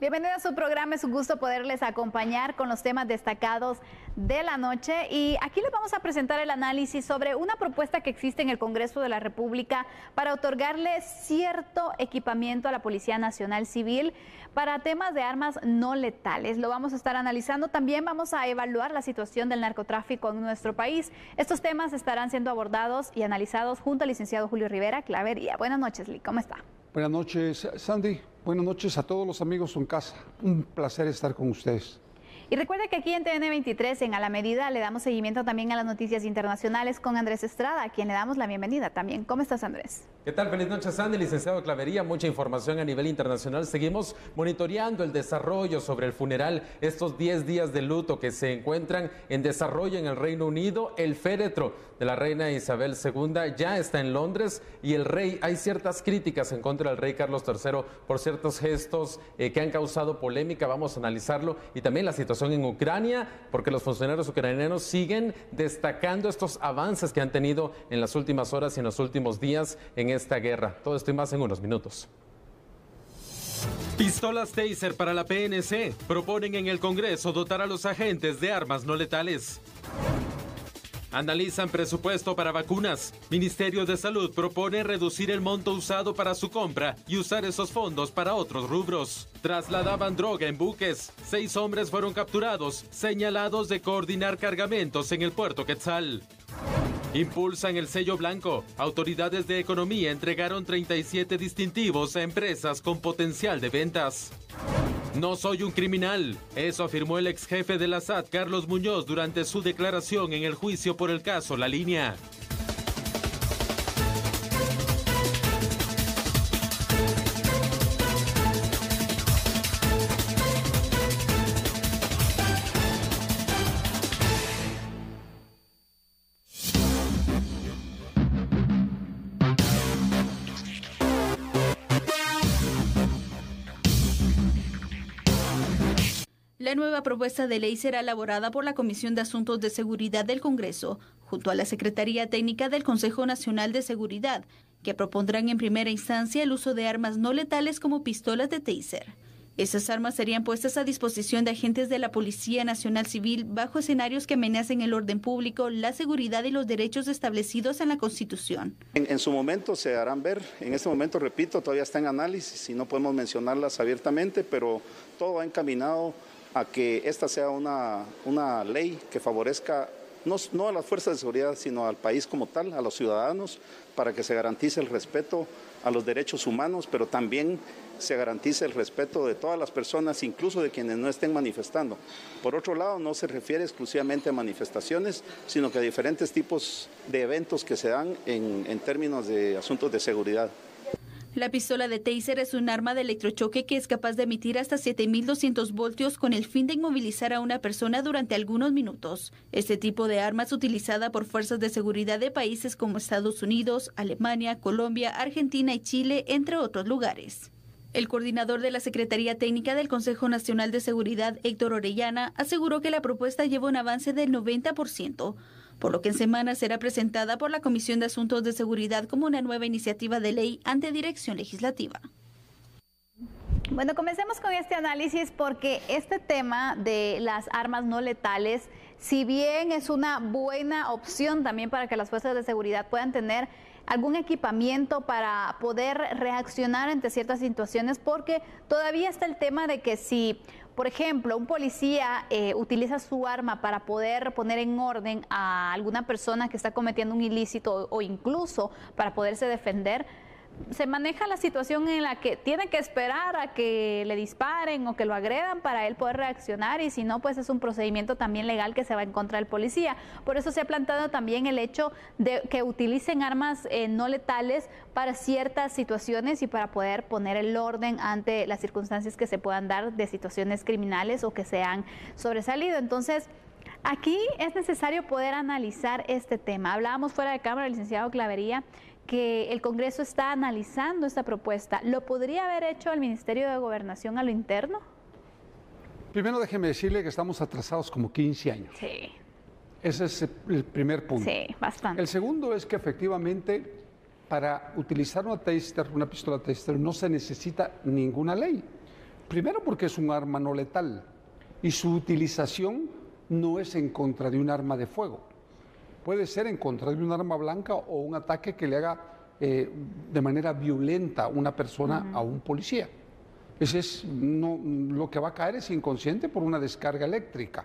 Bienvenido a su programa, es un gusto poderles acompañar con los temas destacados de la noche y aquí les vamos a presentar el análisis sobre una propuesta que existe en el Congreso de la República para otorgarle cierto equipamiento a la Policía Nacional Civil para temas de armas no letales. Lo vamos a estar analizando, también vamos a evaluar la situación del narcotráfico en nuestro país. Estos temas estarán siendo abordados y analizados junto al licenciado Julio Rivera Clavería. Buenas noches, Lee, ¿cómo está? Buenas noches, Sandy. Buenas noches a todos los amigos en casa. Un placer estar con ustedes. Y recuerde que aquí en TN23, en A la Medida, le damos seguimiento también a las noticias internacionales con Andrés Estrada, a quien le damos la bienvenida también. ¿Cómo estás, Andrés? ¿Qué tal? Feliz noche, Sandy, licenciado Clavería. Mucha información a nivel internacional. Seguimos monitoreando el desarrollo sobre el funeral, estos 10 días de luto que se encuentran en desarrollo en el Reino Unido. El féretro de la reina Isabel II ya está en Londres y el rey, hay ciertas críticas en contra del rey Carlos III por ciertos gestos que han causado polémica. Vamos a analizarlo y también la situación en Ucrania, porque los funcionarios ucranianos siguen destacando estos avances que han tenido en las últimas horas y en los últimos días en esta guerra. Todo esto y más en unos minutos. Pistolas Taser para la PNC. Proponen en el Congreso dotar a los agentes de armas no letales. Analizan presupuesto para vacunas. Ministerio de Salud propone reducir el monto usado para su compra y usar esos fondos para otros rubros. Trasladaban droga en buques. 6 hombres fueron capturados, señalados de coordinar cargamentos en el puerto Quetzal. Impulsan el sello blanco. Autoridades de economía entregaron 37 distintivos a empresas con potencial de ventas. No soy un criminal, eso afirmó el ex jefe de la SAT, Carlos Muñoz, durante su declaración en el juicio por el caso La Línea. La nueva propuesta de ley será elaborada por la Comisión de Asuntos de Seguridad del Congreso, junto a la Secretaría Técnica del Consejo Nacional de Seguridad, que propondrán en primera instancia el uso de armas no letales como pistolas de taser. Esas armas serían puestas a disposición de agentes de la Policía Nacional Civil bajo escenarios que amenacen el orden público, la seguridad y los derechos establecidos en la Constitución. En su momento se harán ver, en este momento, repito, todavía está en análisis y no podemos mencionarlas abiertamente, pero todo va encaminado a que esta sea una ley que favorezca no a las fuerzas de seguridad, sino al país como tal, a los ciudadanos, para que se garantice el respeto a los derechos humanos, pero también se garantice el respeto de todas las personas, incluso de quienes no estén manifestando. Por otro lado, no se refiere exclusivamente a manifestaciones, sino que a diferentes tipos de eventos que se dan en términos de asuntos de seguridad. La pistola de taser es un arma de electrochoque que es capaz de emitir hasta 7.200 voltios con el fin de inmovilizar a una persona durante algunos minutos. Este tipo de arma es utilizada por fuerzas de seguridad de países como Estados Unidos, Alemania, Colombia, Argentina y Chile, entre otros lugares. El coordinador de la Secretaría Técnica del Consejo Nacional de Seguridad, Héctor Orellana, aseguró que la propuesta lleva un avance del 90%, por lo que en semanas será presentada por la Comisión de Asuntos de Seguridad como una nueva iniciativa de ley ante dirección legislativa. Bueno, comencemos con este análisis porque este tema de las armas no letales, si bien es una buena opción también para que las fuerzas de seguridad puedan tener algún equipamiento para poder reaccionar ante ciertas situaciones, porque todavía está el tema de que si, por ejemplo, un policía utiliza su arma para poder poner en orden a alguna persona que está cometiendo un ilícito o incluso para poderse defender, se maneja la situación en la que tiene que esperar a que le disparen o que lo agredan para él poder reaccionar, y si no, pues es un procedimiento también legal que se va en contra del policía. Por eso se ha planteado también el hecho de que utilicen armas no letales para ciertas situaciones y para poder poner el orden ante las circunstancias que se puedan dar de situaciones criminales o que se han sobresalido. Entonces, aquí es necesario poder analizar este tema. Hablábamos fuera de cámara, el licenciado Clavería, que el Congreso está analizando esta propuesta. ¿Lo podría haber hecho el Ministerio de Gobernación a lo interno? Primero déjeme decirle que estamos atrasados como 15 años. Sí. Ese es el primer punto. Sí, bastante. El segundo es que efectivamente para utilizar una pistola taser no se necesita ninguna ley. Primero porque es un arma no letal y su utilización no es en contra de un arma de fuego. Puede ser en contra de un arma blanca o un ataque que le haga de manera violenta una persona a un policía. Ese es, lo que va a caer es inconsciente por una descarga eléctrica.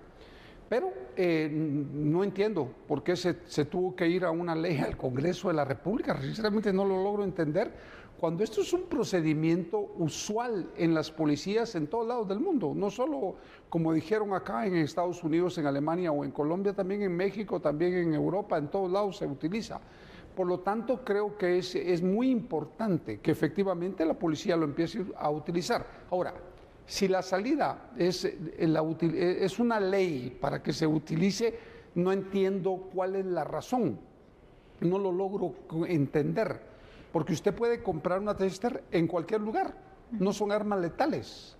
Pero no entiendo por qué se tuvo que ir a una ley al Congreso de la República. Sinceramente no lo logro entender, cuando esto es un procedimiento usual en las policías en todos lados del mundo. No solo, como dijeron acá, en Estados Unidos, en Alemania o en Colombia, también en México, también en Europa, en todos lados se utiliza. Por lo tanto, creo que es muy importante que efectivamente la policía lo empiece a utilizar. Ahora, si la salida es una ley para que se utilice, no entiendo cuál es la razón. No lo logro entender, porque usted puede comprar una Taser en cualquier lugar, no son armas letales.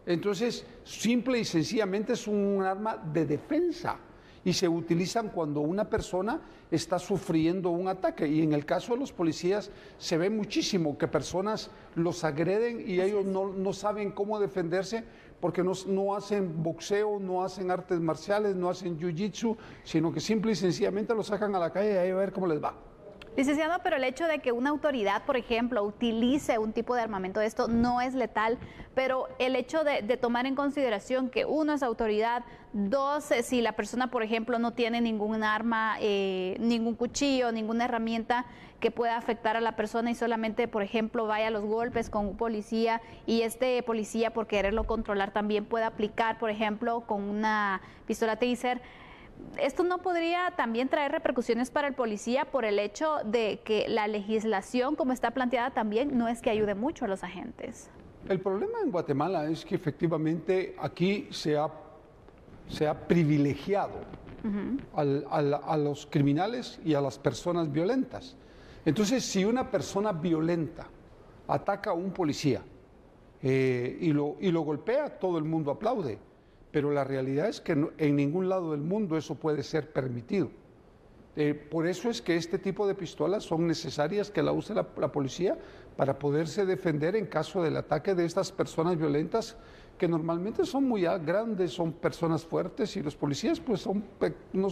Entonces, simple y sencillamente es un arma de defensa y se utilizan cuando una persona está sufriendo un ataque. Y en el caso de los policías se ve muchísimo que personas los agreden y ellos no saben cómo defenderse porque no hacen boxeo, no hacen artes marciales, no hacen jiu-jitsu, sino que simple y sencillamente los sacan a la calle y ahí a ver cómo les va. Licenciado, pero el hecho de que una autoridad, por ejemplo, utilice un tipo de armamento de esto no es letal, pero el hecho de tomar en consideración que uno es autoridad, dos, si la persona, por ejemplo, no tiene ningún arma, ningún cuchillo, ninguna herramienta que pueda afectar a la persona y solamente, por ejemplo, vaya a los golpes con un policía y este policía, por quererlo controlar, también puede aplicar, por ejemplo, con una pistola Taser. ¿Esto no podría también traer repercusiones para el policía por el hecho de que la legislación, como está planteada también, no es que ayude mucho a los agentes? El problema en Guatemala es que efectivamente aquí se ha privilegiado a los criminales y a las personas violentas. Entonces, si una persona violenta ataca a un policía y lo golpea, todo el mundo aplaude. Pero la realidad es que en ningún lado del mundo eso puede ser permitido. Por eso es que este tipo de pistolas son necesarias que la use la policía para poderse defender en caso del ataque de estas personas violentas que normalmente son muy grandes, son personas fuertes y los policías pues no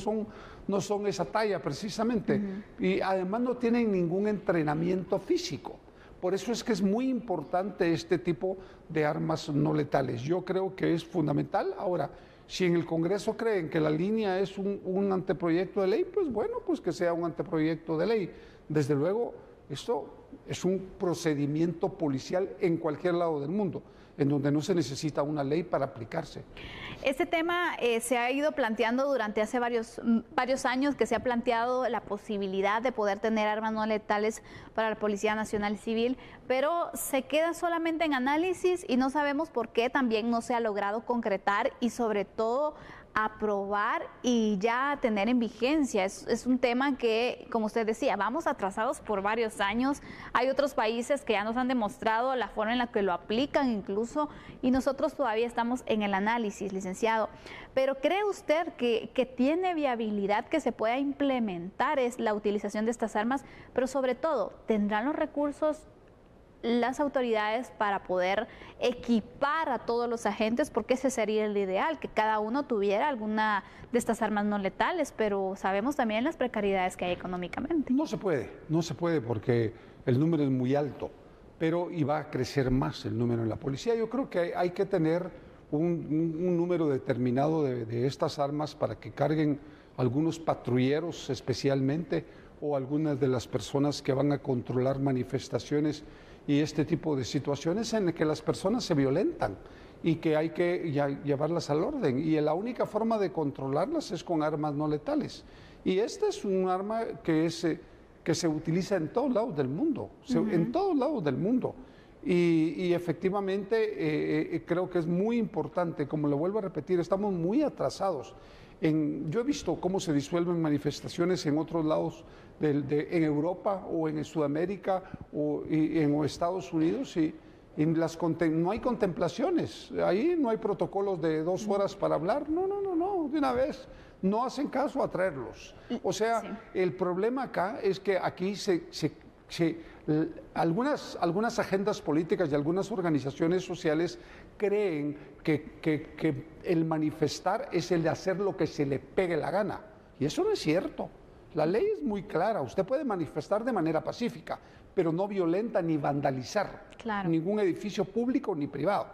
son esa talla precisamente. Y además no tienen ningún entrenamiento físico. Por eso es que es muy importante este tipo de armas no letales. Yo creo que es fundamental. Ahora, si en el Congreso creen que la línea es un anteproyecto de ley, pues bueno, pues que sea un anteproyecto de ley. Desde luego, esto es un procedimiento policial en cualquier lado del mundo, en donde no se necesita una ley para aplicarse. Este tema se ha ido planteando durante hace varios años, que se ha planteado la posibilidad de poder tener armas no letales para la Policía Nacional Civil, pero se queda solamente en análisis y no sabemos por qué también no se ha logrado concretar y sobre todo aprobar y ya tener en vigencia. Es un tema que, como usted decía, vamos atrasados por varios años. Hay otros países que ya nos han demostrado la forma en la que lo aplican incluso y nosotros todavía estamos en el análisis, licenciado. Pero ¿cree usted que tiene viabilidad que se pueda implementar la utilización de estas armas? Pero sobre todo, ¿tendrán los recursos las autoridades para poder equipar a todos los agentes? Porque ese sería el ideal, que cada uno tuviera alguna de estas armas no letales, pero sabemos también las precariedades que hay económicamente. No se puede porque el número es muy alto, pero y va a crecer más el número en la policía. Yo creo que hay que tener un número determinado de estas armas para que carguen algunos patrulleros especialmente o algunas de las personas que van a controlar manifestaciones y este tipo de situaciones en las que las personas se violentan y que hay que llevarlas al orden. Y la única forma de controlarlas es con armas no letales. Y esta es un arma que se utiliza en todos lados del mundo, en todos lados del mundo. Y efectivamente creo que es muy importante, como lo vuelvo a repetir, estamos muy atrasados. Yo he visto cómo se disuelven manifestaciones en otros lados, en Europa o en Sudamérica o en Estados Unidos y no hay contemplaciones, ahí no hay protocolos de 2 horas para hablar, no, de una vez, no hacen caso a traerlos. O sea, el problema acá es que aquí Sí, algunas agendas políticas y algunas organizaciones sociales creen que el manifestar es el de hacer lo que se le pegue la gana. Y eso no es cierto. La ley es muy clara. Usted puede manifestar de manera pacífica, pero no violenta ni vandalizar ningún edificio público ni privado.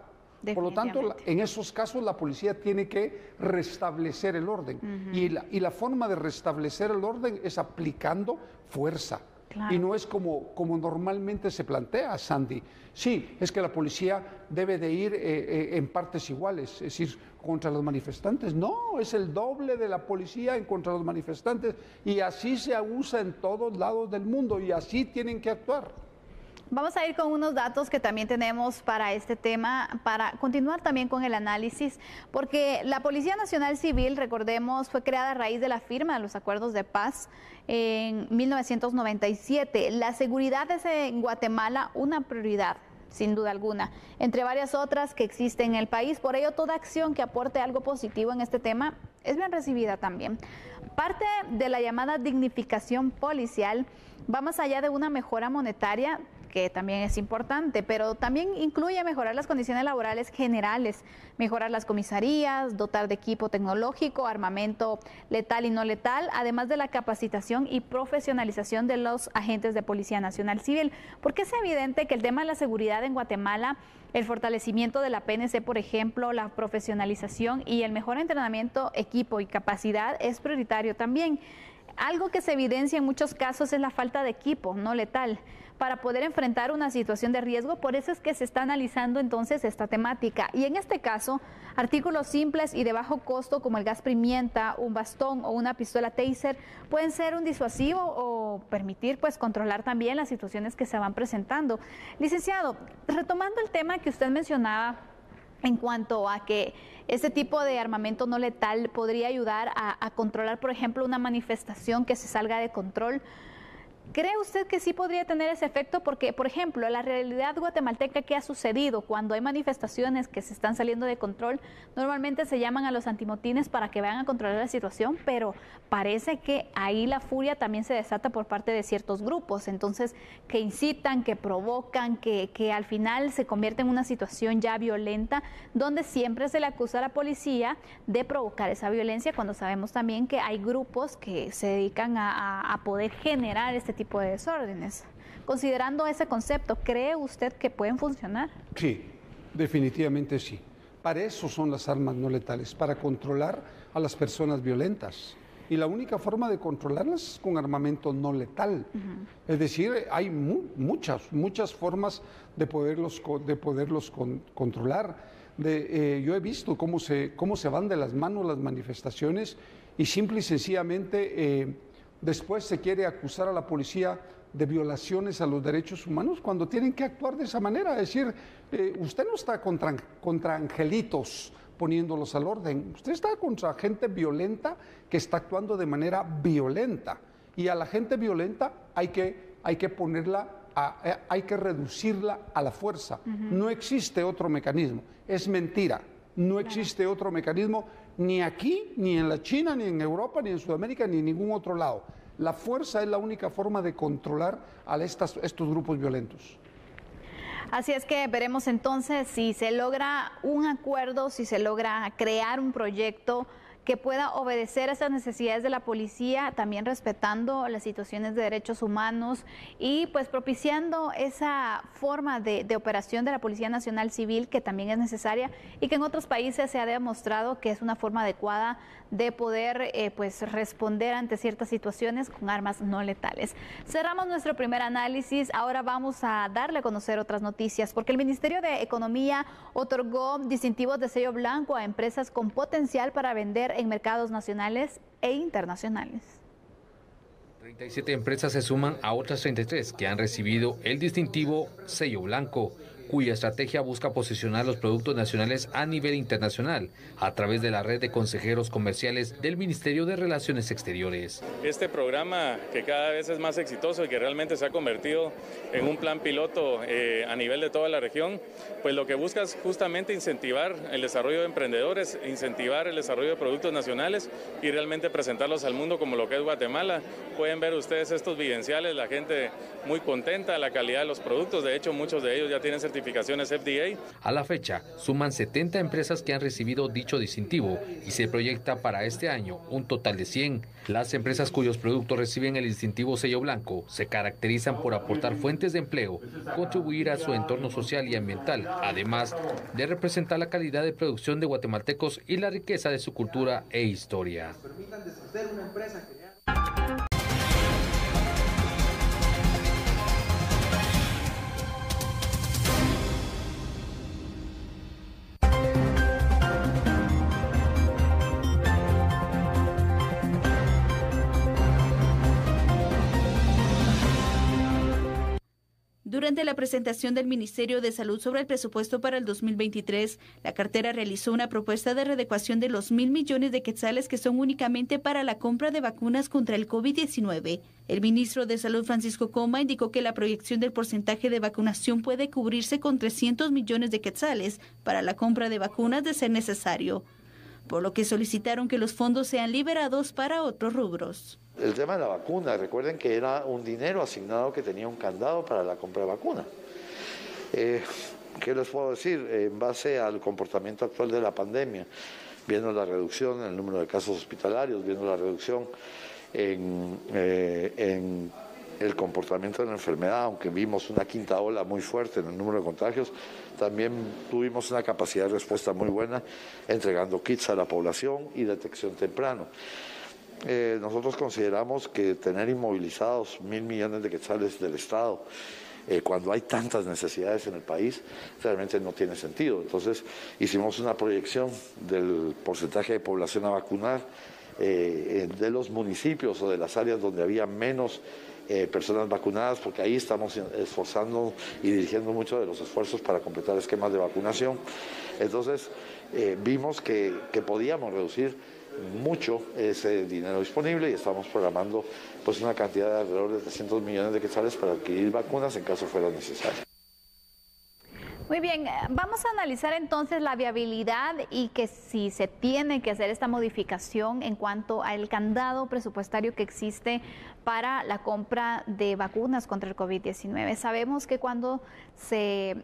Por lo tanto, en esos casos la policía tiene que restablecer el orden. Y la forma de restablecer el orden es aplicando fuerza. Y no es como normalmente se plantea, Sandy. Sí, es que la policía debe de ir en partes iguales, es decir, contra los manifestantes. No, es el doble de la policía en contra los manifestantes. Y así se usa en todos lados del mundo y así tienen que actuar. Vamos a ir con unos datos que también tenemos para este tema, para continuar también con el análisis, porque la Policía Nacional Civil, recordemos, fue creada a raíz de la firma de los acuerdos de paz en 1997. La seguridad es en Guatemala una prioridad, sin duda alguna, entre varias otras que existen en el país. Por ello, toda acción que aporte algo positivo en este tema es bien recibida también. Parte de la llamada dignificación policial va más allá de una mejora monetaria, que también es importante, pero también incluye mejorar las condiciones laborales generales, mejorar las comisarías, dotar de equipo tecnológico, armamento letal y no letal, además de la capacitación y profesionalización de los agentes de Policía Nacional Civil, porque es evidente que el tema de la seguridad en Guatemala, el fortalecimiento de la PNC, por ejemplo, la profesionalización y el mejor entrenamiento, equipo y capacidad es prioritario también. Algo que se evidencia en muchos casos es la falta de equipo no letal para poder enfrentar una situación de riesgo. Por eso es que se está analizando entonces esta temática. Y en este caso, artículos simples y de bajo costo como el gas pimienta, un bastón o una pistola taser pueden ser un disuasivo o permitir pues controlar también las situaciones que se van presentando. Licenciado, retomando el tema que usted mencionaba en cuanto a que este tipo de armamento no letal podría ayudar a controlar, por ejemplo, una manifestación que se salga de control, ¿cree usted que sí podría tener ese efecto? Porque, por ejemplo, la realidad guatemalteca, ¿qué ha sucedido? Cuando hay manifestaciones que se están saliendo de control, normalmente se llaman a los antimotines para que vayan a controlar la situación, pero parece que ahí la furia también se desata por parte de ciertos grupos, entonces, que incitan, que provocan, que al final se convierte en una situación ya violenta, donde siempre se le acusa a la policía de provocar esa violencia, cuando sabemos también que hay grupos que se dedican a poder generar este tipo de desórdenes. Considerando ese concepto, ¿cree usted que pueden funcionar? Sí, definitivamente sí. Para eso son las armas no letales, para controlar a las personas violentas. Y la única forma de controlarlas es con armamento no letal. Es decir, hay muchas formas de poderlos controlar. Yo he visto cómo se van de las manos las manifestaciones y simple y sencillamente después se quiere acusar a la policía de violaciones a los derechos humanos cuando tienen que actuar de esa manera. Es decir, usted no está contra angelitos poniéndolos al orden, usted está contra gente violenta que está actuando de manera violenta. Y a la gente violenta hay que ponerla, hay que reducirla a la fuerza. No existe otro mecanismo, es mentira. No existe otro mecanismo ni aquí, ni en la China, ni en Europa, ni en Sudamérica, ni en ningún otro lado. La fuerza es la única forma de controlar a estos grupos violentos. Así es que veremos entonces si se logra un acuerdo, si se logra crear un proyecto que pueda obedecer a esas necesidades de la policía, también respetando las situaciones de derechos humanos y pues propiciando esa forma de operación de la Policía Nacional Civil que también es necesaria y que en otros países se ha demostrado que es una forma adecuada de poder pues responder ante ciertas situaciones con armas no letales. Cerramos nuestro primer análisis, ahora vamos a darle a conocer otras noticias porque el Ministerio de Economía otorgó distintivos de sello blanco a empresas con potencial para vender en mercados nacionales e internacionales. 37 empresas se suman a otras 33 que han recibido el distintivo sello blanco. cuya estrategia busca posicionar los productos nacionales a nivel internacional a través de la red de consejeros comerciales del Ministerio de Relaciones Exteriores. Este programa, que cada vez es más exitoso y que realmente se ha convertido en un plan piloto a nivel de toda la región, pues lo que busca es justamente incentivar el desarrollo de emprendedores, incentivar el desarrollo de productos nacionales y realmente presentarlos al mundo como lo que es Guatemala. Pueden ver ustedes estos vivenciales, la gente muy contenta, la calidad de los productos, de hecho muchos de ellos ya tienen certificaciones FDA. A la fecha, suman 70 empresas que han recibido dicho distintivo y se proyecta para este año un total de 100. Las empresas cuyos productos reciben el distintivo sello blanco se caracterizan por aportar fuentes de empleo, contribuir a su entorno social y ambiental, además de representar la calidad de producción de guatemaltecos y la riqueza de su cultura e historia. Durante la presentación del Ministerio de Salud sobre el presupuesto para el 2023, la cartera realizó una propuesta de readecuación de los 1.000 millones de quetzales que son únicamente para la compra de vacunas contra el COVID-19. El ministro de Salud, Francisco Coma, indicó que la proyección del porcentaje de vacunación puede cubrirse con 300 millones de quetzales para la compra de vacunas de ser necesario, por lo que solicitaron que los fondos sean liberados para otros rubros. El tema de la vacuna, recuerden que era un dinero asignado que tenía un candado para la compra de vacuna. ¿Qué les puedo decir? En base al comportamiento actual de la pandemia, viendo la reducción en el número de casos hospitalarios, viendo la reducción en el comportamiento de la enfermedad, aunque vimos una quinta ola muy fuerte en el número de contagios, también tuvimos una capacidad de respuesta muy buena entregando kits a la población y detección temprano. Nosotros consideramos que tener inmovilizados 1.000 millones de quetzales del Estado cuando hay tantas necesidades en el país realmente no tiene sentido. Entonces hicimos una proyección del porcentaje de población a vacunar de los municipios o de las áreas donde había menos personas vacunadas, porque ahí estamos esforzando y dirigiendo muchos de los esfuerzos para completar esquemas de vacunación. Entonces vimos que podíamos reducir mucho ese dinero disponible y estamos programando pues una cantidad de alrededor de 300 millones de quetzales para adquirir vacunas en caso fuera necesario. Muy bien, vamos a analizar entonces la viabilidad y que si se tiene que hacer esta modificación en cuanto al candado presupuestario que existe para la compra de vacunas contra el COVID-19. Sabemos que cuando se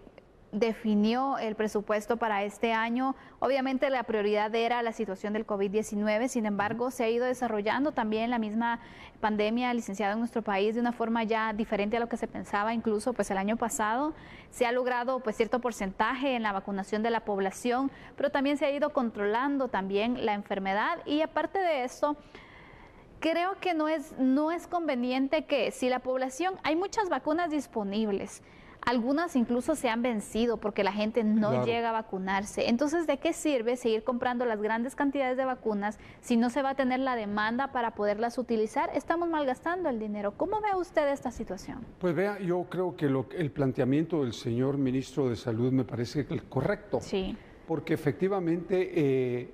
definió el presupuesto para este año, obviamente la prioridad era la situación del COVID-19, sin embargo se ha ido desarrollando también la misma pandemia, licenciado, en nuestro país de una forma ya diferente a lo que se pensaba incluso pues el año pasado. Se ha logrado pues cierto porcentaje en la vacunación de la población, pero también se ha ido controlando también la enfermedad y aparte de eso, creo que no es conveniente que si la población, hay muchas vacunas disponibles, algunas incluso se han vencido porque la gente no llega a vacunarse. Entonces, ¿de qué sirve seguir comprando las grandes cantidades de vacunas si no se va a tener la demanda para poderlas utilizar? Estamos malgastando el dinero. ¿Cómo ve usted esta situación? Pues vea, yo creo que el planteamiento del señor ministro de Salud me parece correcto. Sí. Porque efectivamente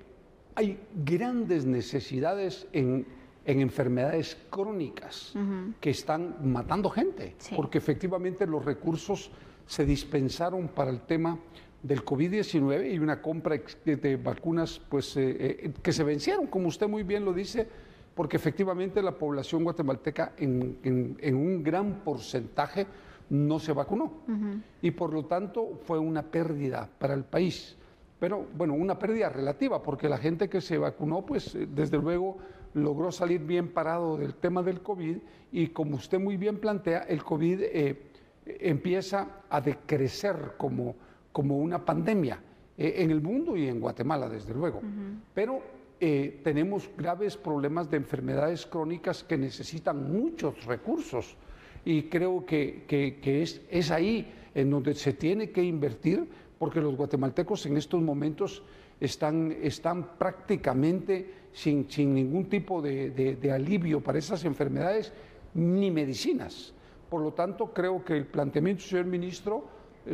hay grandes necesidades en enfermedades crónicas que están matando gente, porque efectivamente los recursos se dispensaron para el tema del COVID-19 y una compra de vacunas pues, que se vencieron, como usted muy bien lo dice, porque efectivamente la población guatemalteca en un gran porcentaje no se vacunó y por lo tanto fue una pérdida para el país. Pero bueno, una pérdida relativa, porque la gente que se vacunó, pues desde luego logró salir bien parado del tema del COVID y como usted muy bien plantea, el COVID empieza a decrecer como una pandemia en el mundo y en Guatemala, desde luego. Pero tenemos graves problemas de enfermedades crónicas que necesitan muchos recursos y creo que es ahí en donde se tiene que invertir, porque los guatemaltecos en estos momentos están prácticamente sin ningún tipo de alivio para esas enfermedades ni medicinas. Por lo tanto, creo que el planteamiento, señor ministro,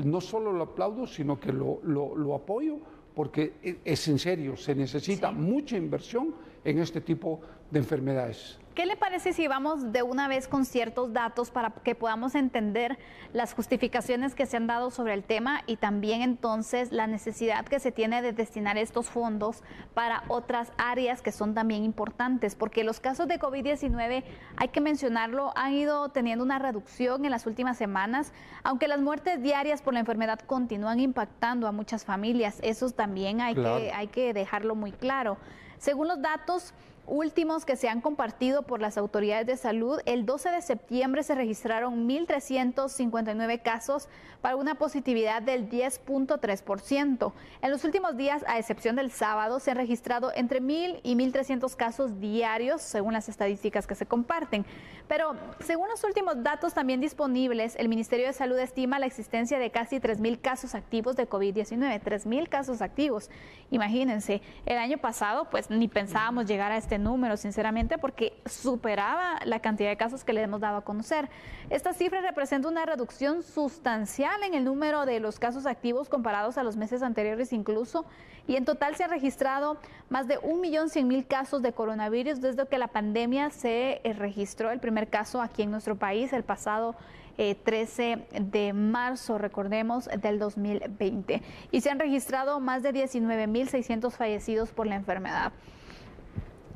no solo lo aplaudo, sino que lo apoyo, porque es en serio, se necesita mucha inversión en este tipo de enfermedades. ¿Qué le parece si vamos de una vez con ciertos datos para que podamos entender las justificaciones que se han dado sobre el tema y también entonces la necesidad que se tiene de destinar estos fondos para otras áreas que son también importantes? Porque los casos de COVID-19, hay que mencionarlo, han ido teniendo una reducción en las últimas semanas, aunque las muertes diarias por la enfermedad continúan impactando a muchas familias. Eso también hay que dejarlo muy claro. Según los datos últimos que se han compartido por las autoridades de salud, el 12 de septiembre se registraron 1.359 casos para una positividad del 10.3%. En los últimos días, a excepción del sábado, se han registrado entre 1.000 y 1.300 casos diarios, según las estadísticas que se comparten. Pero según los últimos datos también disponibles, el Ministerio de Salud estima la existencia de casi 3.000 casos activos de COVID-19, 3.000 casos activos. Imagínense, el año pasado pues ni pensábamos llegar a este número, sinceramente, porque superaba la cantidad de casos que le hemos dado a conocer. Esta cifra representa una reducción sustancial en el número de los casos activos comparados a los meses anteriores incluso, y en total se han registrado más de 1.100.000 casos de coronavirus desde que la pandemia se registró el primer caso aquí en nuestro país el pasado 13 de marzo, recordemos, del 2020. Y se han registrado más de 19.600 fallecidos por la enfermedad.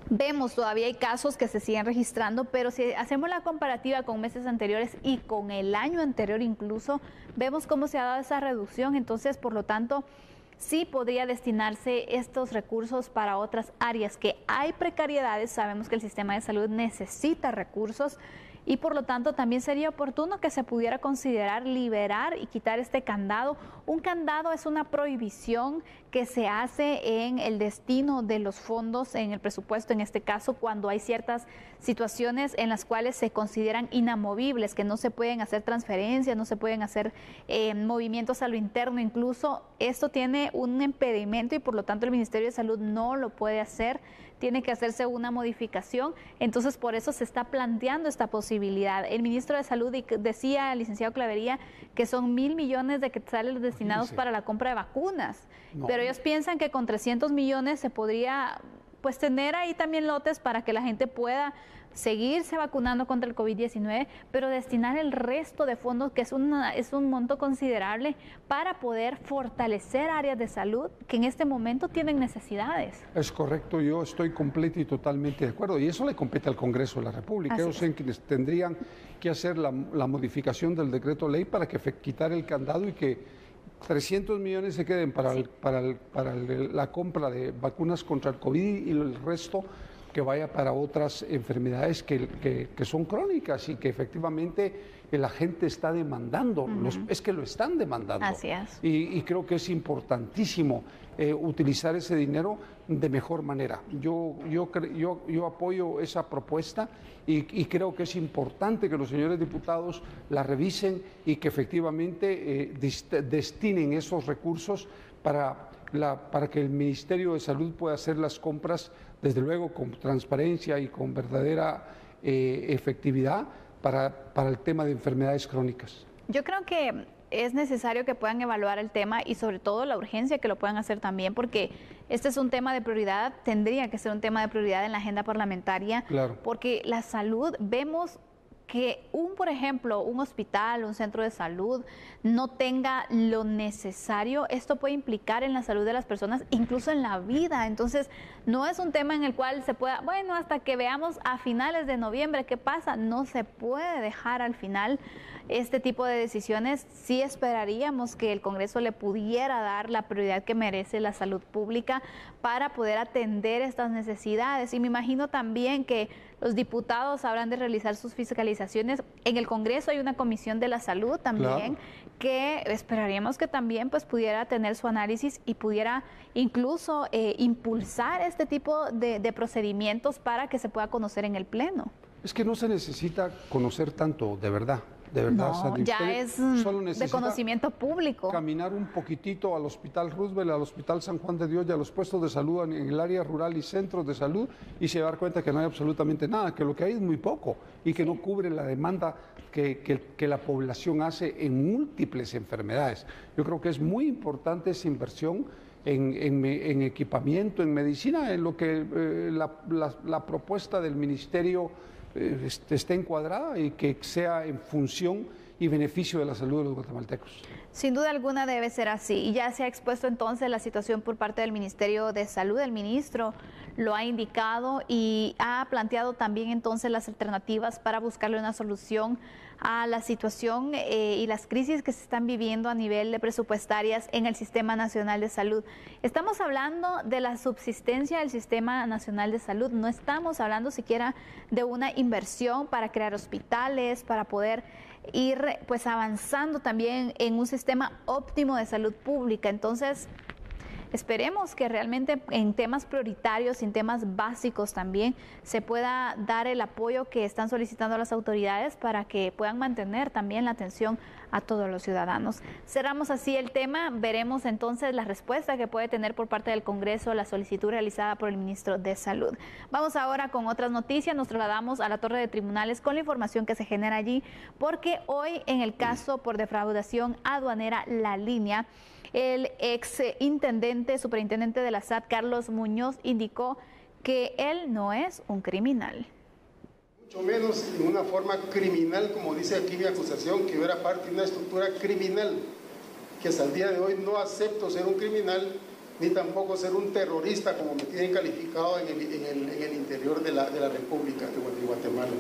Vemos, todavía hay casos que se siguen registrando, pero si hacemos la comparativa con meses anteriores y con el año anterior incluso, vemos cómo se ha dado esa reducción. Entonces, por lo tanto, sí podría destinarse estos recursos para otras áreas que hay precariedades. Sabemos que el sistema de salud necesita recursos y por lo tanto también sería oportuno que se pudiera considerar liberar y quitar este candado. Un candado es una prohibición que se hace en el destino de los fondos, en el presupuesto, en este caso, cuando hay ciertas situaciones en las cuales se consideran inamovibles, que no se pueden hacer transferencias, no se pueden hacer movimientos a lo interno. Incluso esto tiene un impedimento y por lo tanto el Ministerio de Salud no lo puede hacer. Tiene que hacerse una modificación, entonces por eso se está planteando esta posibilidad. El ministro de Salud decía, el licenciado Clavería, que son 1.000 millones de quetzales destinados para la compra de vacunas, pero ellos piensan que con 300 millones se podría pues tener ahí también lotes para que la gente pueda seguirse vacunando contra el COVID-19, pero destinar el resto de fondos, que es un monto considerable, para poder fortalecer áreas de salud que en este momento tienen necesidades. Es correcto, yo estoy completo y totalmente de acuerdo, y eso le compete al Congreso de la República. Ellos son quienes tendrían que hacer la modificación del decreto ley para que quitar el candado y que 300 millones se queden para la compra de vacunas contra el COVID y el resto que vaya para otras enfermedades que son crónicas y que efectivamente la gente está demandando, es que lo están demandando. Así es. Y creo que es importantísimo utilizar ese dinero de mejor manera. Yo apoyo esa propuesta y creo que es importante que los señores diputados la revisen y que efectivamente destinen esos recursos para que el Ministerio de Salud pueda hacer las compras, desde luego con transparencia y con verdadera efectividad para el tema de enfermedades crónicas. Yo creo que es necesario que puedan evaluar el tema y sobre todo la urgencia que lo puedan hacer también, porque este es un tema de prioridad, tendría que ser un tema de prioridad en la agenda parlamentaria, porque la salud, vemos que por ejemplo, un hospital, un centro de salud no tenga lo necesario, esto puede implicar en la salud de las personas, incluso en la vida. Entonces, no es un tema en el cual se pueda, bueno, hasta que veamos a finales de noviembre qué pasa. No se puede dejar al final este tipo de decisiones. Sí esperaríamos que el Congreso le pudiera dar la prioridad que merece la salud pública para poder atender estas necesidades. Y me imagino también que los diputados habrán de realizar sus fiscalizaciones. En el Congreso hay una comisión de la salud también, que esperaríamos que también pues pudiera tener su análisis y pudiera incluso impulsar este tipo de procedimientos para que se pueda conocer en el Pleno. Es que no se necesita conocer tanto, de verdad. De verdad, No, Sandy, ya usted es solo de necesita conocimiento público. caminar un poquitito al Hospital Roosevelt, al Hospital San Juan de Dios y a los puestos de salud en el área rural y centros de salud y se va a dar cuenta que no hay absolutamente nada, que lo que hay es muy poco y que no cubre la demanda que la población hace en múltiples enfermedades. Yo creo que es muy importante esa inversión en equipamiento, en medicina, en lo que la propuesta del Ministerio esté encuadrada y que sea en función y beneficio de la salud de los guatemaltecos. Sin duda alguna debe ser así. Y ya se ha expuesto entonces la situación por parte del Ministerio de Salud. El ministro lo ha indicado y ha planteado también entonces las alternativas para buscarle una solución a la situación y las crisis que se están viviendo a nivel de presupuestarias en el Sistema Nacional de Salud. Estamos hablando de la subsistencia del Sistema Nacional de Salud, no estamos hablando siquiera de una inversión para crear hospitales, para poder ir pues avanzando también en un sistema óptimo de salud pública. Entonces, esperemos que realmente en temas prioritarios, en temas básicos también, se pueda dar el apoyo que están solicitando las autoridades para que puedan mantener también la atención a todos los ciudadanos. Cerramos así el tema, veremos entonces la respuesta que puede tener por parte del Congreso la solicitud realizada por el ministro de Salud. Vamos ahora con otras noticias, nos trasladamos a la Torre de Tribunales con la información que se genera allí, porque hoy en el caso por defraudación aduanera La Línea, el ex superintendente de la SAT, Carlos Muñoz, indicó que él no es un criminal. Mucho menos en una forma criminal, como dice aquí mi acusación, que yo era parte de una estructura criminal, que hasta el día de hoy no acepto ser un criminal, ni tampoco ser un terrorista, como me tienen calificado en el interior de la República de Guatemala.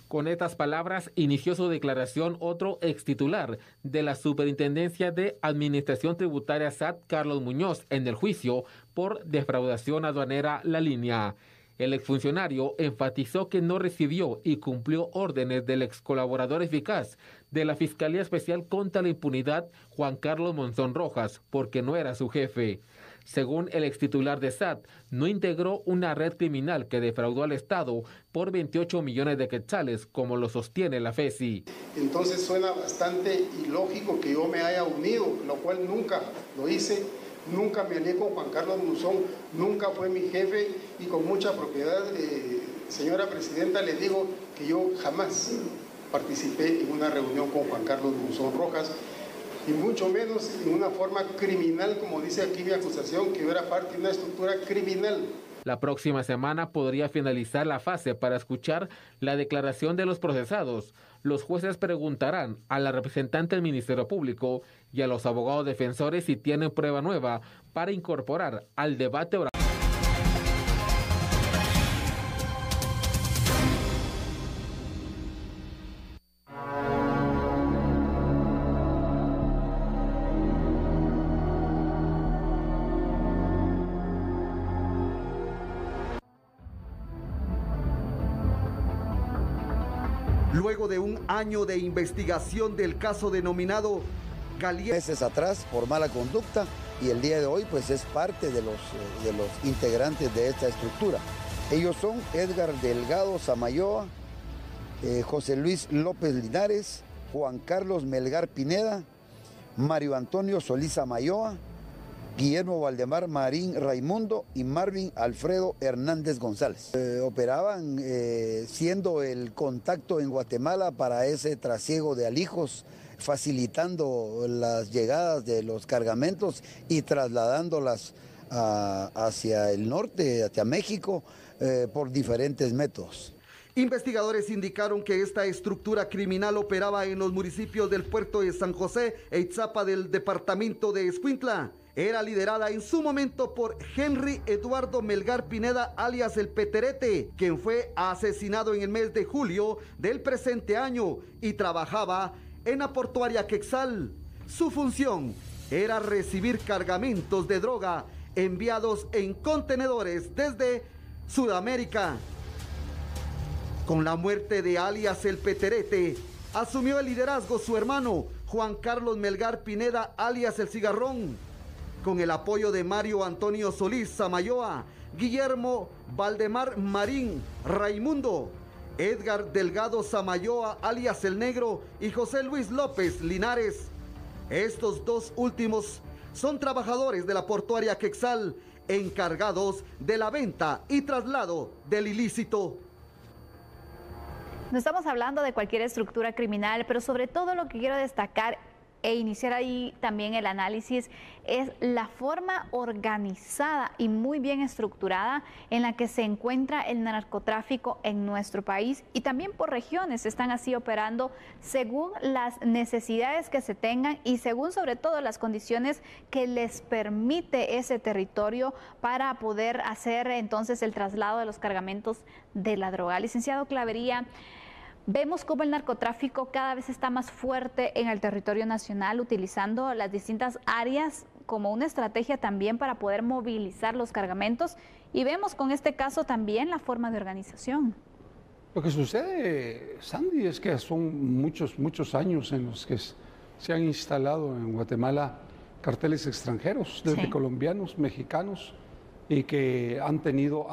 Con estas palabras inició su declaración otro extitular de la Superintendencia de Administración Tributaria SAT, Carlos Muñoz, en el juicio por defraudación aduanera La Línea. El exfuncionario enfatizó que no recibió y cumplió órdenes del ex colaborador eficaz de la Fiscalía Especial contra la Impunidad, Juan Carlos Monzón Rojas, porque no era su jefe. Según el extitular de SAT, no integró una red criminal que defraudó al Estado por 28 millones de quetzales, como lo sostiene la FESI. Entonces suena bastante ilógico que yo me haya unido, lo cual nunca lo hice, nunca me alié con Juan Carlos Monzón, nunca fue mi jefe y con mucha propiedad, señora presidenta, le digo que yo jamás participé en una reunión con Juan Carlos Monzón Rojas, y mucho menos en una forma criminal, como dice aquí mi acusación, que yo era parte de una estructura criminal. La próxima semana podría finalizar la fase para escuchar la declaración de los procesados. Los jueces preguntarán a la representante del Ministerio Público y a los abogados defensores si tienen prueba nueva para incorporar al debate oral. Luego de un año de investigación del caso denominado Galicia. Meses atrás por mala conducta y el día de hoy pues es parte de los integrantes de esta estructura. Ellos son Edgar Delgado Samayoa, José Luis López Linares, Juan Carlos Melgar Pineda, Mario Antonio Solís Samayoa, Guillermo Valdemar Marín Raimundo y Marvin Alfredo Hernández González. Operaban siendo el contacto en Guatemala para ese trasiego de alijos, facilitando las llegadas de los cargamentos y trasladándolas hacia el norte, hacia México, por diferentes métodos. Investigadores indicaron que esta estructura criminal operaba en los municipios del puerto de San José e Itzapa del departamento de Escuintla. Era liderada en su momento por Henry Eduardo Melgar Pineda, alias El Peterete, quien fue asesinado en el mes de julio del presente año y trabajaba en la portuaria Quexal. Su función era recibir cargamentos de droga enviados en contenedores desde Sudamérica. Con la muerte de alias El Peterete, asumió el liderazgo su hermano Juan Carlos Melgar Pineda, alias El Cigarrón, con el apoyo de Mario Antonio Solís Samayoa, Guillermo Valdemar Marín Raimundo Edgar Delgado Samayoa, alias El Negro, y José Luis López Linares. Estos dos últimos son trabajadores de la portuaria Quetzal, encargados de la venta y traslado del ilícito. No estamos hablando de cualquier estructura criminal, pero sobre todo lo que quiero destacar e iniciar ahí también el análisis es la forma organizada y muy bien estructurada en la que se encuentra el narcotráfico en nuestro país, y también por regiones están así operando según las necesidades que se tengan y según sobre todo las condiciones que les permite ese territorio para poder hacer entonces el traslado de los cargamentos de la droga. Licenciado Clavería, vemos cómo el narcotráfico cada vez está más fuerte en el territorio nacional, utilizando las distintas áreas como una estrategia también para poder movilizar los cargamentos, y vemos con este caso también la forma de organización. Lo que sucede, Sandy, es que son muchos años en los que se han instalado en Guatemala carteles extranjeros, desde colombianos, mexicanos, y que han tenido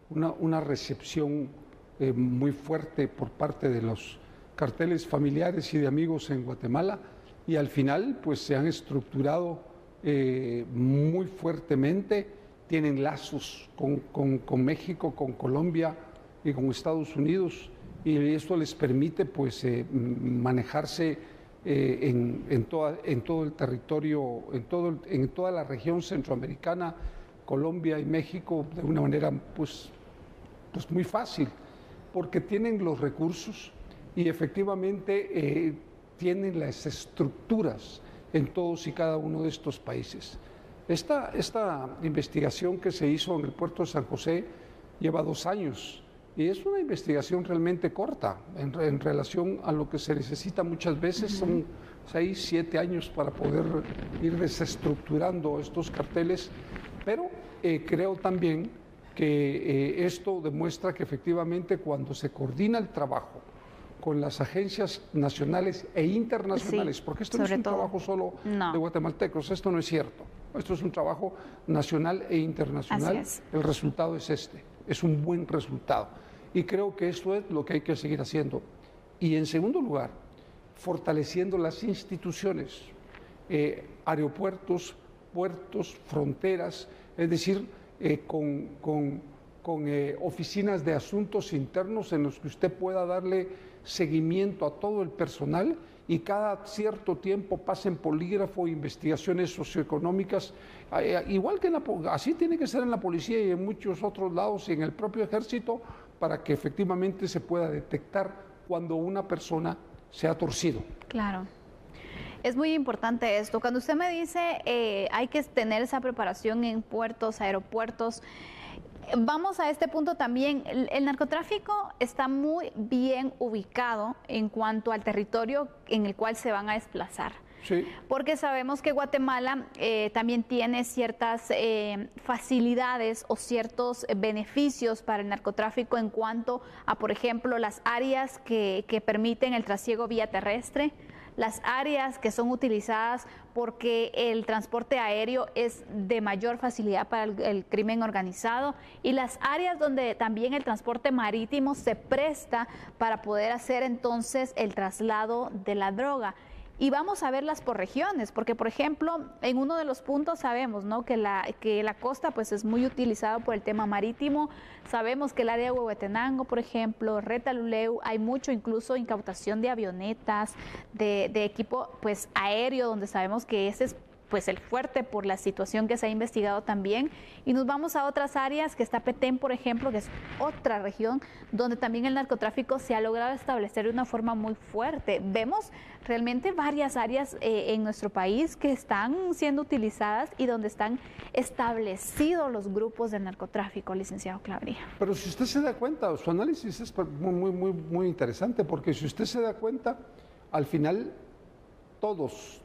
una recepción muy fuerte por parte de los carteles familiares y de amigos en Guatemala, y al final pues se han estructurado muy fuertemente, tienen lazos con México, con Colombia y con Estados Unidos, y esto les permite pues manejarse en todo el territorio, en toda la región centroamericana, Colombia y México, de una manera pues muy fácil, porque tienen los recursos y efectivamente tienen las estructuras en todos y cada uno de estos países. Esta investigación que se hizo en el puerto de San José lleva 2 años y es una investigación realmente corta en relación a lo que se necesita muchas veces. Son 6, 7 años para poder ir desestructurando estos carteles, pero creo también que esto demuestra que efectivamente cuando se coordina el trabajo con las agencias nacionales e internacionales, porque esto no es un trabajo solo de guatemaltecos, esto no es cierto, esto es un trabajo nacional e internacional, el resultado es es un buen resultado, y creo que esto es lo que hay que seguir haciendo. Y en segundo lugar, fortaleciendo las instituciones, aeropuertos, puertos, fronteras, es decir, con oficinas de asuntos internos en los que usted pueda darle seguimiento a todo el personal y cada cierto tiempo pasen polígrafo, investigaciones socioeconómicas, igual que así tiene que ser en la policía y en muchos otros lados y en el propio ejército, para que efectivamente se pueda detectar cuando una persona se ha torcido. Claro. Es muy importante esto. Cuando usted me dice hay que tener esa preparación en puertos, aeropuertos, vamos a este punto también. El narcotráfico está muy bien ubicado en cuanto al territorio en el cual se van a desplazar. Sí. Porque sabemos que Guatemala también tiene ciertas facilidades o ciertos beneficios para el narcotráfico en cuanto a, por ejemplo, las áreas que permiten el trasiego vía terrestre, las áreas que son utilizadas porque el transporte aéreo es de mayor facilidad para el crimen organizado, y las áreas donde también el transporte marítimo se presta para poder hacer entonces el traslado de la droga. Y vamos a verlas por regiones, porque por ejemplo, en uno de los puntos sabemos, ¿no?, que la costa pues es muy utilizada por el tema marítimo. Sabemos que el área de Huehuetenango, por ejemplo, Retaluleu, hay mucho incluso incautación de avionetas, de equipo pues aéreo, donde sabemos que ese es pues el fuerte por la situación que se ha investigado también. Y nos vamos a otras áreas, que está Petén, por ejemplo, que es otra región donde también el narcotráfico se ha logrado establecer de una forma muy fuerte. Vemos realmente varias áreas en nuestro país que están siendo utilizadas y donde están establecidos los grupos de narcotráfico, licenciado Clavería. Pero si usted se da cuenta, su análisis es muy interesante, porque si usted se da cuenta, al final todos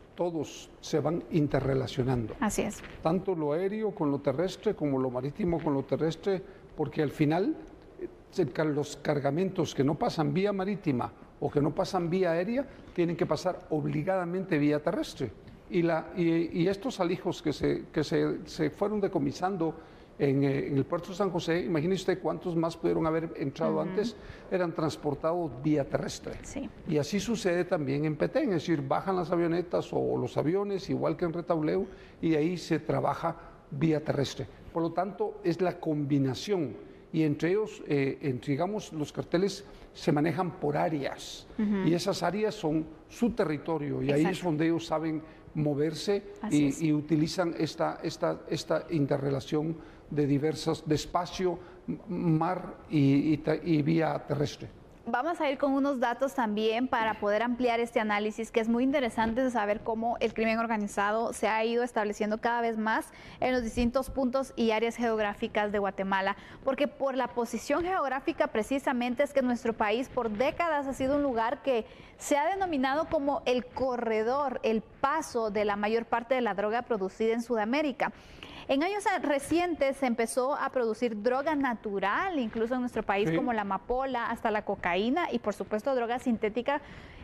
se van interrelacionando. Así es. Tanto lo aéreo con lo terrestre como lo marítimo con lo terrestre, porque al final los cargamentos que no pasan vía marítima o que no pasan vía aérea tienen que pasar obligadamente vía terrestre. Y estos alijos que se fueron decomisando en el puerto de San José, imagínese usted cuántos más pudieron haber entrado antes, eran transportados vía terrestre. Sí. Y así sucede también en Petén, es decir, bajan las avionetas o los aviones, igual que en Retauleu, y ahí se trabaja vía terrestre. Por lo tanto, es la combinación, y entre ellos, digamos, los carteles se manejan por áreas, y esas áreas son su territorio, y ahí es donde ellos saben moverse y utilizan esta interrelación de espacio, mar y vía terrestre. Vamos a ir con unos datos también para poder ampliar este análisis, que es muy interesante de saber cómo el crimen organizado se ha ido estableciendo cada vez más en los distintos puntos y áreas geográficas de Guatemala, porque por la posición geográfica precisamente es que nuestro país por décadas ha sido un lugar que se ha denominado como el corredor, el paso de la mayor parte de la droga producida en Sudamérica. En años recientes se empezó a producir droga natural, incluso en nuestro país, como la amapola, hasta la cocaína y por supuesto droga sintética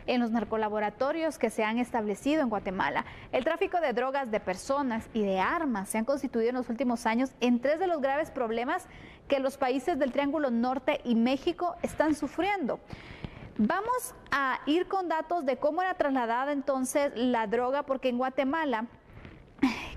en los narcolaboratorios que se han establecido en Guatemala. El tráfico de drogas, de personas y de armas se han constituido en los últimos años en 3 de los graves problemas que los países del Triángulo Norte y México están sufriendo. Vamos a ir con datos de cómo era trasladada entonces la droga, porque en Guatemala,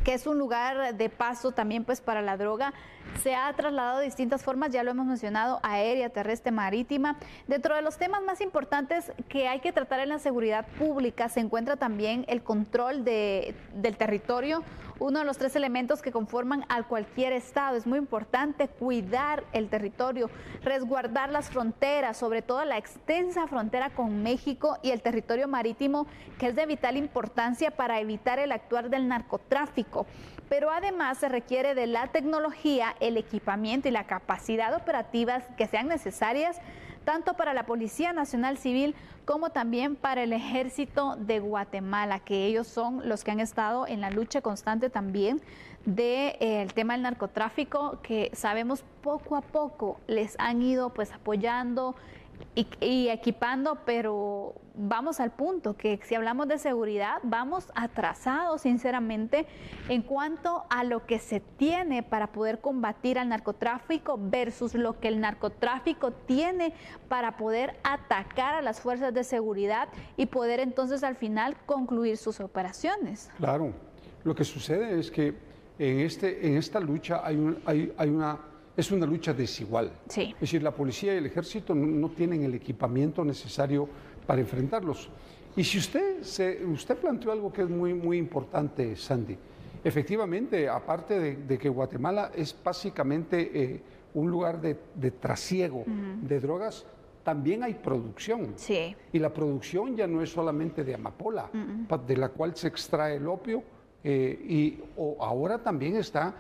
que es un lugar de paso también pues para la droga, se ha trasladado de distintas formas, ya lo hemos mencionado, aérea, terrestre, marítima. Dentro de los temas más importantes que hay que tratar en la seguridad pública se encuentra también el control del territorio, uno de los 3 elementos que conforman a cualquier estado. Es muy importante cuidar el territorio, resguardar las fronteras, sobre todo la extensa frontera con México y el territorio marítimo, que es de vital importancia para evitar el actuar del narcotráfico. Pero además se requiere de la tecnología, el equipamiento y la capacidad operativas que sean necesarias tanto para la Policía Nacional Civil como también para el Ejército de Guatemala, que ellos son los que han estado en la lucha constante también del tema del narcotráfico, que sabemos poco a poco les han ido pues apoyando y equipando, pero vamos al punto que si hablamos de seguridad vamos atrasados sinceramente en cuanto a lo que se tiene para poder combatir al narcotráfico versus lo que el narcotráfico tiene para poder atacar a las fuerzas de seguridad y poder entonces al final concluir sus operaciones. Claro, lo que sucede es que en esta lucha es una lucha desigual. Sí. Es decir, la policía y el ejército no tienen el equipamiento necesario para enfrentarlos. Y si usted planteó algo que es muy, muy importante, Sandy. Efectivamente, aparte de que Guatemala es básicamente un lugar de trasiego de drogas, también hay producción. Sí. Y la producción ya no es solamente de amapola, de la cual se extrae el opio, ahora también está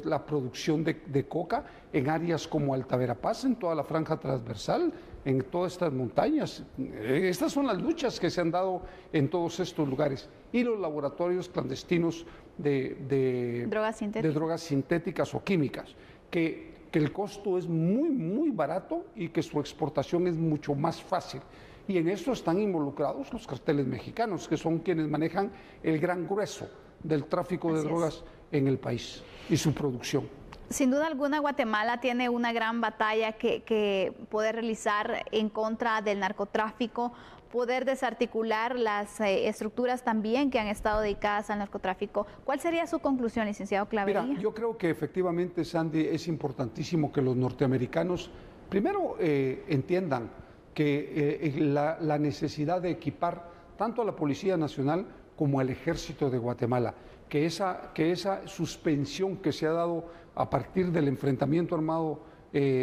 la producción de coca en áreas como Alta Verapaz, en toda la franja transversal, en todas estas montañas. Estas son las luchas que se han dado en todos estos lugares. Y los laboratorios clandestinos de drogas sintéticas o químicas, que el costo es muy, muy barato y que su exportación es mucho más fácil. Y en esto están involucrados los carteles mexicanos, que son quienes manejan el gran grueso del tráfico de drogas en el país y su producción. Sin duda alguna, Guatemala tiene una gran batalla que poder realizar en contra del narcotráfico, poder desarticular las estructuras también que han estado dedicadas al narcotráfico. ¿Cuál sería su conclusión, licenciado Clavería? Mira, yo creo que efectivamente, Sandy, es importantísimo que los norteamericanos primero entiendan que la necesidad de equipar tanto a la Policía Nacional como al Ejército de Guatemala, que esa suspensión que se ha dado a partir del enfrentamiento armado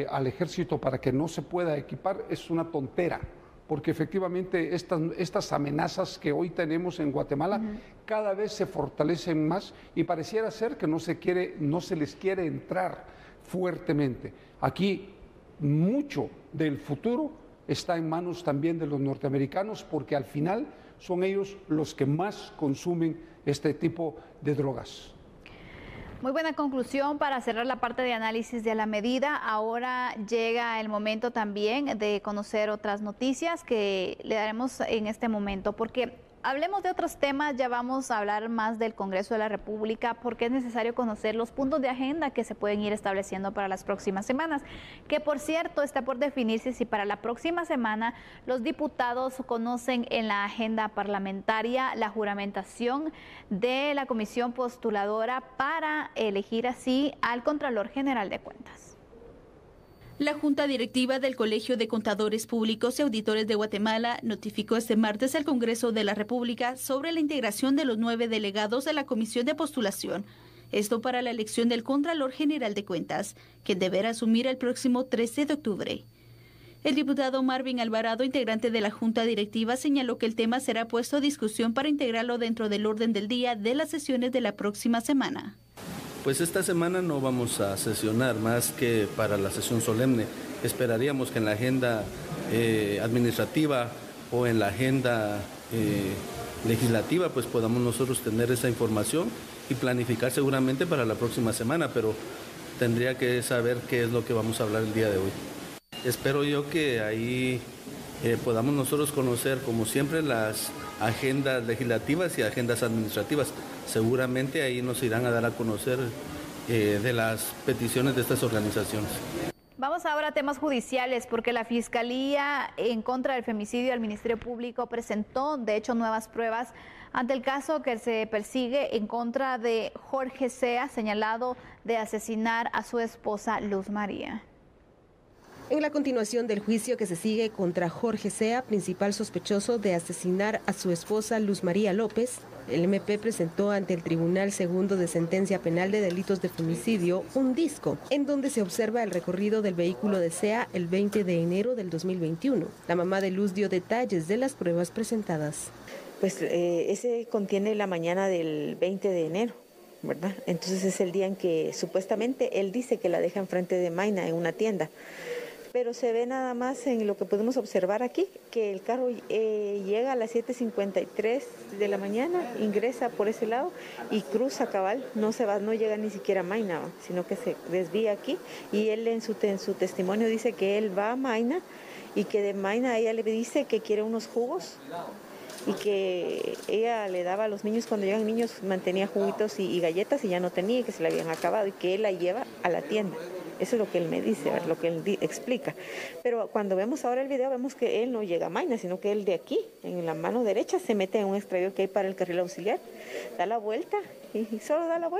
al Ejército para que no se pueda equipar es una tontera, porque efectivamente estas amenazas que hoy tenemos en Guatemala cada vez se fortalecen más y pareciera ser que no se les quiere entrar fuertemente. Aquí mucho del futuro está en manos también de los norteamericanos, porque al final son ellos los que más consumen este tipo de drogas. Muy buena conclusión para cerrar la parte de análisis de la medida. Ahora llega el momento también de conocer otras noticias que le daremos en este momento, porque Hablemos de otros temas, ya vamos a hablar más del Congreso de la República porque es necesario conocer los puntos de agenda que se pueden ir estableciendo para las próximas semanas, que por cierto está por definirse si para la próxima semana los diputados conocen en la agenda parlamentaria la juramentación de la comisión postuladora para elegir así al Contralor General de Cuentas. La Junta Directiva del Colegio de Contadores Públicos y Auditores de Guatemala notificó este martes al Congreso de la República sobre la integración de los 9 delegados de la Comisión de Postulación. Esto para la elección del Contralor General de Cuentas, quien deberá asumir el próximo 13 de octubre. El diputado Marvin Alvarado, integrante de la Junta Directiva, señaló que el tema será puesto a discusión para integrarlo dentro del orden del día de las sesiones de la próxima semana. Pues esta semana no vamos a sesionar más que para la sesión solemne. Esperaríamos que en la agenda administrativa o en la agenda legislativa pues podamos nosotros tener esa información y planificar seguramente para la próxima semana, pero tendría que saber qué es lo que vamos a hablar el día de hoy. Espero yo que ahí podamos nosotros conocer, como siempre, las agendas legislativas y agendas administrativas. Seguramente ahí nos irán a dar a conocer de las peticiones de estas organizaciones. Vamos ahora a temas judiciales, porque la Fiscalía en contra del femicidio al Ministerio Público presentó, de hecho, nuevas pruebas ante el caso que se persigue en contra de Jorge Sea, señalado de asesinar a su esposa Luz María. En la continuación del juicio que se sigue contra Jorge Sea, principal sospechoso de asesinar a su esposa Luz María López, el MP presentó ante el Tribunal Segundo de Sentencia Penal de Delitos de Femicidio un disco en donde se observa el recorrido del vehículo de Sea el 20 de enero del 2021. La mamá de Luz dio detalles de las pruebas presentadas. Pues ese contiene la mañana del 20 de enero. ¿Verdad? Entonces es el día en que supuestamente él dice que la deja enfrente de Maina en una tienda. Pero se ve nada más en lo que podemos observar aquí, que el carro llega a las 7:53 de la mañana, ingresa por ese lado y cruza cabal, no llega ni siquiera a Maina, sino que se desvía aquí, y él en su testimonio dice que él va a Maina y que de Maina ella le dice que quiere unos jugos y que ella le daba a los niños, cuando llegan niños mantenía juguitos y galletas y ya no tenía, y que se le habían acabado y que él la lleva a la tienda. Eso es lo que él me dice, lo que él explica. Pero cuando vemos ahora el video, vemos que él no llega a Maina, sino que él de aquí, en la mano derecha, se mete en un extravío que hay para el carril auxiliar, da la vuelta y solo da la vuelta.